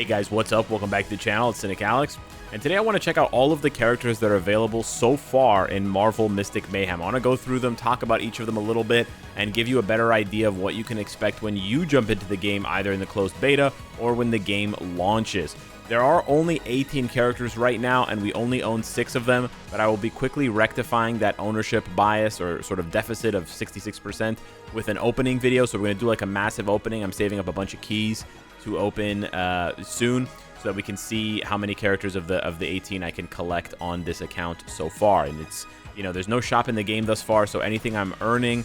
Hey guys, what's up? Welcome back to the channel. It's Cynic Alex, and today I want to check out all of the characters that are available so far in Marvel Mystic Mayhem. I want to go through them, talk about each of them a little bit, and give you a better idea of what you can expect when you jump into the game, either in the closed beta or when the game launches. There are only 18 characters right now, and we only own 6 of them, but I will be quickly rectifying that ownership bias or sort of deficit of 66% with an opening video. So we're going to do like a massive opening. I'm saving up a bunch of keys to open soon so that we can see how many characters of the 18 I can collect on this account so far. And it's, you know, there's no shop in the game thus far, so anything I'm earning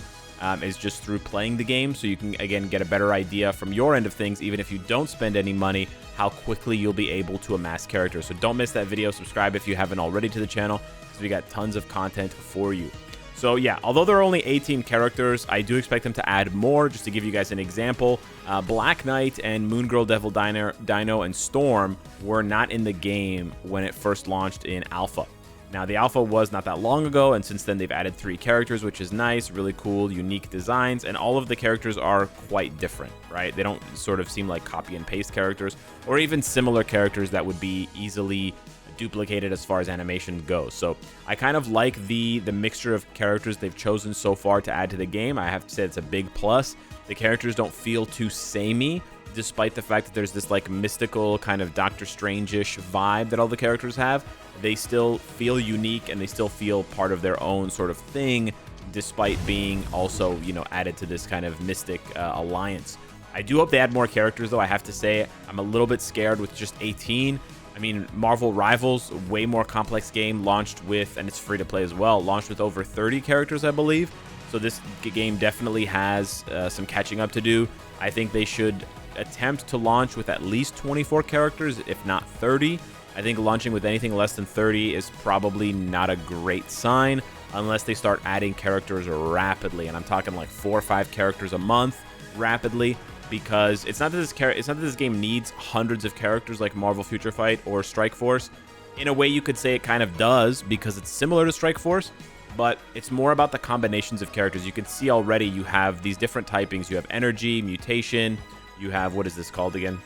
is just through playing the game. So you can, again, get a better idea from your end of things, even if you don't spend any money, how quickly you'll be able to amass characters. So don't miss that video. Subscribe if you haven't already to the channel, because we got tons of content for you. So yeah, although there are only 18 characters, I do expect them to add more. Just to give you guys an example, Black Knight and Moon Girl, Devil Dino, and Storm were not in the game when it first launched in Alpha. Now, the Alpha was not that long ago, and since then they've added 3 characters, which is nice, really cool, unique designs, and all of the characters are quite different, right? They don't sort of seem like copy and paste characters, or even similar characters that would be easily duplicated as far as animation goes. So I kind of like the mixture of characters they've chosen so far to add to the game. I have to say it's a big plus. The characters don't feel too samey, despite the fact that there's this like mystical kind of Doctor Strange-ish vibe that all the characters have. They still feel unique, and they still feel part of their own sort of thing, despite being also, you know, added to this kind of mystic alliance. I do hope they add more characters, though. I have to say I'm a little bit scared with just 18. I mean, Marvel Rivals, way more complex game, launched with, and it's free to play as well, launched with over 30 characters, I believe. So this game definitely has some catching up to do. I think they should attempt to launch with at least 24 characters, if not 30. I think launching with anything less than 30 is probably not a great sign, unless they start adding characters rapidly. And I'm talking like 4 or 5 characters a month rapidly. Because it's not that this game needs hundreds of characters like Marvel Future Fight or Strike Force. In a way, you could say it kind of does, because it's similar to Strike Force, but it's more about the combinations of characters. You can see already you have these different typings. You have energy, mutation, you have, what is this called again?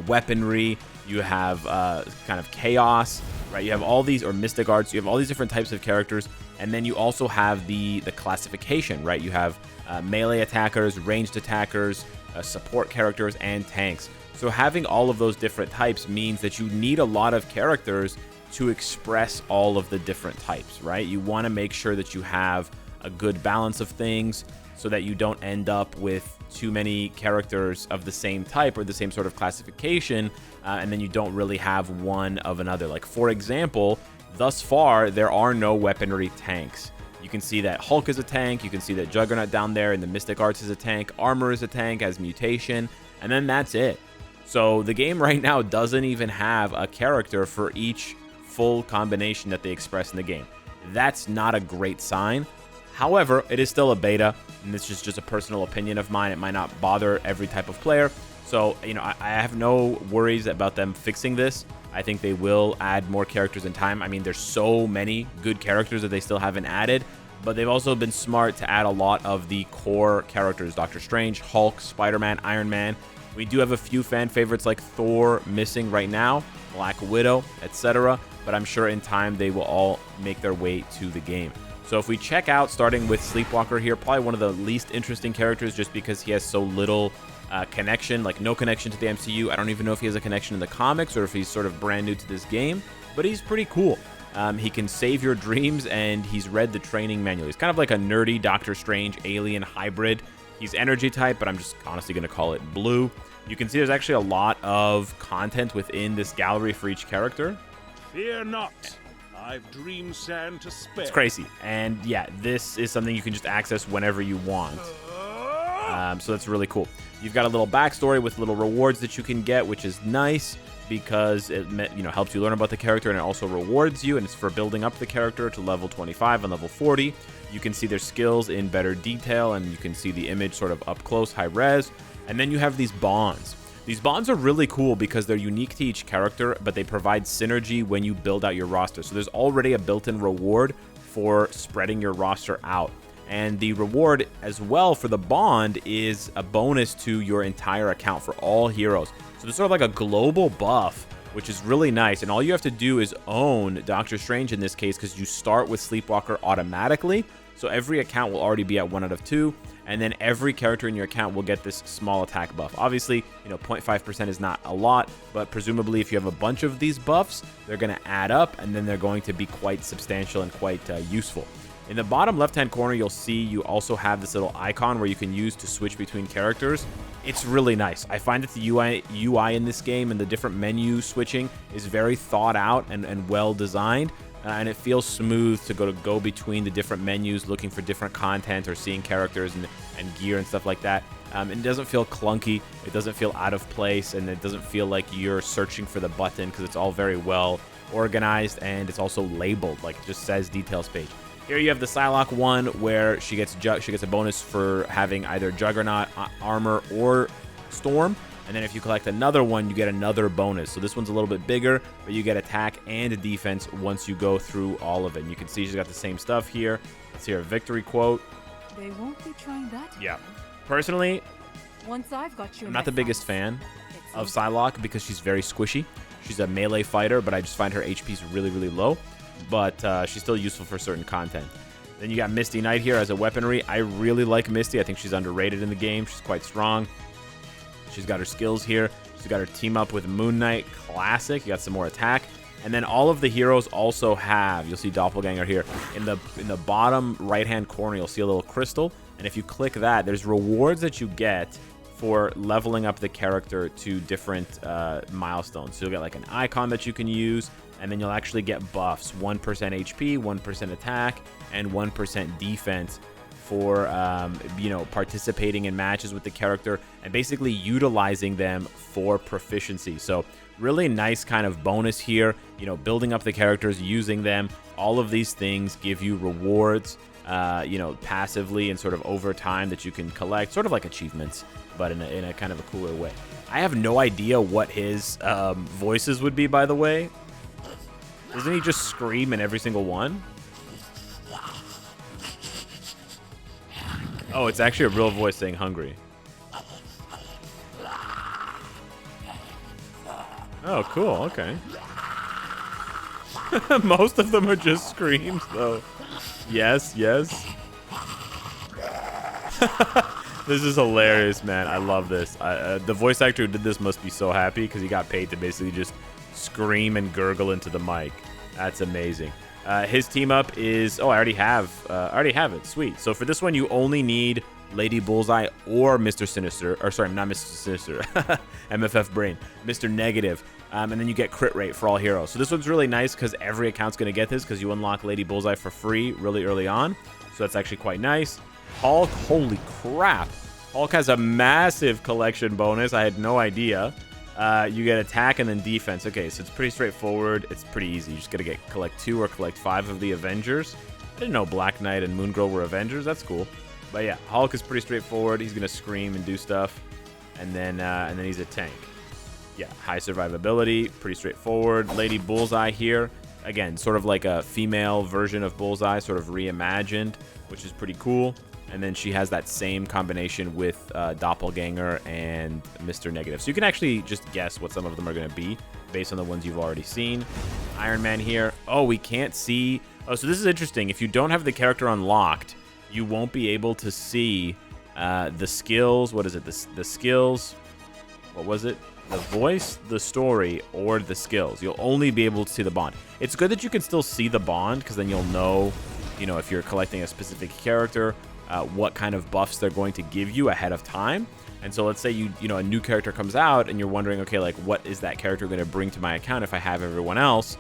Weaponry, you have kind of chaos, right? You have all these, or mystic arts, you have all these different types of characters, and then you also have the classification, right? You have melee attackers, ranged attackers, support characters, and tanks. So having all of those different types means that you need a lot of characters to express all of the different types, right? You want to make sure that you have a good balance of things so that you don't end up with too many characters of the same type or the same sort of classification, and then you don't really have one of another. Like, for example, thus far, there are no weaponry tanks. You can see that Hulk is a tank, you can see that Juggernaut down there, and the Mystic Arts is a tank, Armor is a tank, has mutation, and then that's it. So the game right now doesn't even have a character for each full combination that they express in the game. That's not a great sign. However, it is still a beta, and this is just a personal opinion of mine. It might not bother every type of player. So, you know, I have no worries about them fixing this. I think they will add more characters in time. I mean, there's so many good characters that they still haven't added, but they've also been smart to add a lot of the core characters. Doctor Strange, Hulk, Spider-Man, Iron Man. We do have a few fan favorites like Thor missing right now, Black Widow, etc., but I'm sure in time they will all make their way to the game. So if we check out, starting with Sleepwalker here, probably one of the least interesting characters just because he has so little connection, like no connection to the MCU. I don't even know if he has a connection in the comics or if he's sort of brand new to this game, but he's pretty cool. He can save your dreams, and he's read the training manual. He's kind of like a nerdy Doctor Strange alien hybrid. He's energy type, but I'm just honestly going to call it blue. You can see there's actually a lot of content within this gallery for each character. Fear not. I've dream sand to spare. It's crazy. And yeah, this is something you can just access whenever you want. So that's really cool. You've got a little backstory with little rewards that you can get, which is nice because it helps you learn about the character, and it also rewards you, and it's for building up the character to level 25 and level 40. You can see their skills in better detail, and you can see the image sort of up close, high res. And then you have these bonds. These bonds are really cool because they're unique to each character, but they provide synergy when you build out your roster. So there's already a built-in reward for spreading your roster out. And the reward as well for the bond is a bonus to your entire account for all heroes. So there's sort of like a global buff, which is really nice. And all you have to do is own Doctor Strange in this case, because you start with Sleepwalker automatically. So every account will already be at 1 out of 2. And then every character in your account will get this small attack buff. Obviously, 0.5% is not a lot, but presumably if you have a bunch of these buffs, they're going to add up, and then they're going to be quite substantial and quite useful. In the bottom left-hand corner, you'll see you also have this little icon where you can use to switch between characters. It's really nice. I find that the UI in this game and the different menu switching is very thought out and well designed. And it feels smooth to go between the different menus, looking for different content or seeing characters and gear and stuff like that. It doesn't feel clunky. It doesn't feel out of place, and it doesn't feel like you're searching for the button, because it's all very well organized, and it's also labeled, like it just says details page. Here you have the Psylocke one, where she gets a bonus for having either Juggernaut armor or Storm. And then if you collect another one, you get another bonus. So this one's a little bit bigger, but you get attack and defense once you go through all of it. And you can see she's got the same stuff here. Let's hear a victory quote. They won't be trying that. Yeah. Personally, Once I've got you, I'm not the biggest fan of Psylocke because she's very squishy. She's a melee fighter, but I just find her HP's really, really low. But she's still useful for certain content. Then you got Misty Knight here as a weaponry. I really like Misty. I think she's underrated in the game. She's quite strong. She's got her skills here. She's got her team up with Moon Knight. Classic. You got some more attack. And then all of the heroes also have, you'll see Doppelganger here. In the bottom right-hand corner, you'll see a little crystal. And if you click that, there's rewards that you get for leveling up the character to different milestones. So you'll get like an icon that you can use, and then you'll actually get buffs. 1% HP, 1% attack, and 1% defense for participating in matches with the character and basically utilizing them for proficiency. So really nice kind of bonus here, building up the characters, using them. All of these things give you rewards, passively and sort of over time that you can collect, sort of like achievements, but in a kind of a cooler way. I have no idea what his voices would be, by the way. Doesn't he just scream in every single one? Oh, it's actually a real voice saying hungry. Oh, cool. Okay. Most of them are just screams, though. Yes, yes. This is hilarious, man. I love this. The voice actor who did this must be so happy because he got paid to basically just scream and gurgle into the mic. That's amazing. His team up is... Oh, I already have it. Sweet. So for this one, you only need Lady Bullseye or Mr. Sinister. Or sorry, not Mr. Sinister. MFF Brain. Mr. Negative. And then you get crit rate for all heroes. So this one's really nice because every account's going to get this because you unlock Lady Bullseye for free really early on. So that's actually quite nice. Hulk, holy crap. Hulk has a massive collection bonus. I had no idea. You get attack and then defense. Okay, so it's pretty straightforward. It's pretty easy. You just gotta collect 2 or collect 5 of the Avengers. I didn't know Black Knight and Moon Girl were Avengers. That's cool. But yeah, Hulk is pretty straightforward. He's gonna scream and do stuff, and then he's a tank. Yeah, high survivability, pretty straightforward. Lady Bullseye here, again, sort of like a female version of Bullseye, sort of reimagined, which is pretty cool. And then she has that same combination with Doppelganger and Mr. Negative. So you can actually just guess what some of them are going to be based on the ones you've already seen. Iron Man here. Oh, we can't see. Oh, so this is interesting. If you don't have the character unlocked, you won't be able to see the skills. What is it? The skills. What was it? The voice, the story, or the skills. You'll only be able to see the bond. It's good that you can still see the bond because then you'll know, if you're collecting a specific character, what kind of buffs they're going to give you ahead of time. And so let's say a new character comes out and you're wondering, okay, like what is that character going to bring to my account if I have everyone else?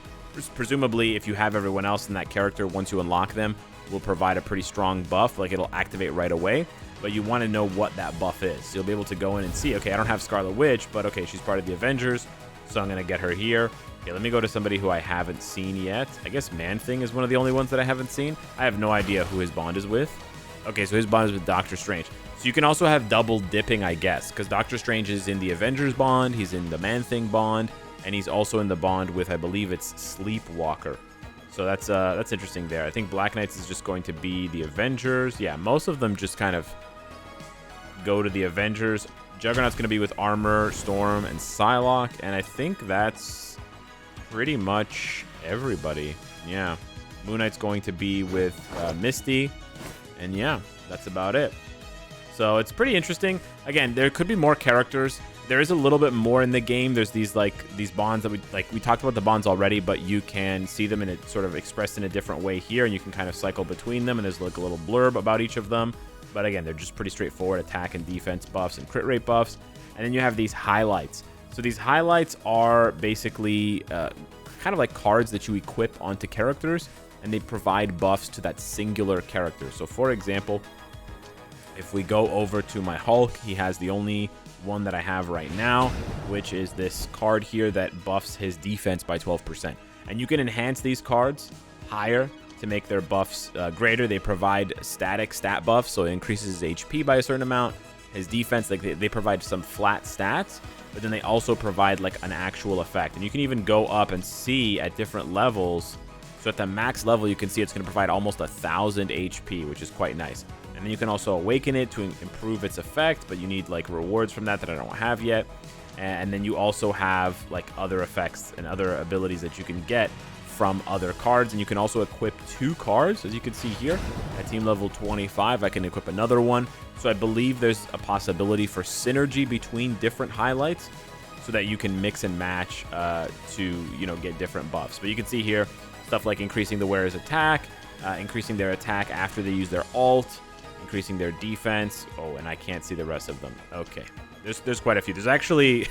Presumably, if you have everyone else, then that character, once you unlock them, will provide a pretty strong buff. Like it'll activate right away. But you want to know what that buff is. So you'll be able to go in and see, okay, I don't have Scarlet Witch, but okay, she's part of the Avengers, so I'm going to get her here. Okay, let me go to somebody who I haven't seen yet. I guess Man-Thing is one of the only ones that I haven't seen. I have no idea who his bond is with. Okay, so his bond is with Doctor Strange. So you can also have double dipping, I guess, because Doctor Strange is in the Avengers bond, he's in the Man-Thing bond, and he's also in the bond with, I believe it's Sleepwalker. So that's interesting there. I think Black Knights is just going to be the Avengers. Yeah, most of them just kind of go to the Avengers. Juggernaut's going to be with Armor, Storm, and Psylocke. And I think that's pretty much everybody. Yeah. Moon Knight's going to be with Misty. And yeah, that's about it. So it's pretty interesting. Again, there could be more characters. There is a little bit more in the game. There's these bonds that we talked about the bonds already, but you can see them and it's sort of expressed in a different way here, and you can kind of cycle between them, and there's like a little blurb about each of them. But again, they're just pretty straightforward attack and defense buffs and crit rate buffs. And then you have these highlights. So these highlights are basically kind of like cards that you equip onto characters, and they provide buffs to that singular character. So for example, if we go over to my Hulk, he has the only one that I have right now, which is this card here that buffs his defense by 12%. And you can enhance these cards higher to make their buffs greater. They provide static stat buffs, so it increases his HP by a certain amount. His defense, like they provide some flat stats, but then they also provide like an actual effect. And you can even go up and see at different levels. So at the max level, you can see it's going to provide almost 1,000 HP, which is quite nice. And then you can also awaken it to improve its effect, but you need like rewards from that I don't have yet. And then you also have like other effects and other abilities that you can get from other cards. And you can also equip 2 cards, as you can see here. At team level 25, I can equip another one. So I believe there's a possibility for synergy between different highlights so that you can mix and match to, you know, get different buffs. But you can see here stuff like increasing the wearer's attack, increasing their attack after they use their ult, increasing their defense. Oh, and I can't see the rest of them. Okay, there's quite a few. There's actually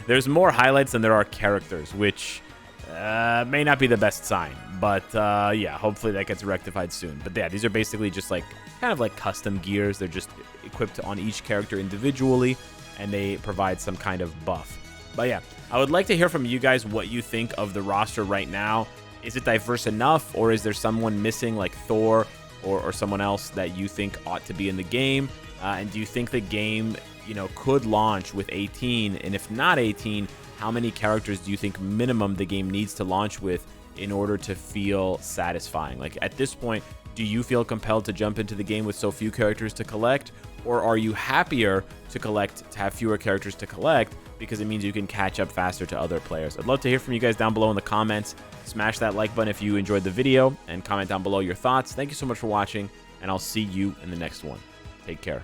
there's more highlights than there are characters, which may not be the best sign. But yeah, hopefully that gets rectified soon. But yeah, these are basically just like kind of like custom gears. They're just equipped on each character individually, and they provide some kind of buff. But yeah, I would like to hear from you guys what you think of the roster right now. Is it diverse enough, or is there someone missing like Thor or someone else that you think ought to be in the game? And do you think the game, you know, could launch with 18? And if not 18, how many characters do you think minimum the game needs to launch with in order to feel satisfying? Like at this point, do you feel compelled to jump into the game with so few characters to collect? Or are you happier to have fewer characters to collect because it means you can catch up faster to other players? I'd love to hear from you guys down below in the comments. Smash that like button if you enjoyed the video and comment down below your thoughts. Thank you so much for watching, and I'll see you in the next one. Take care.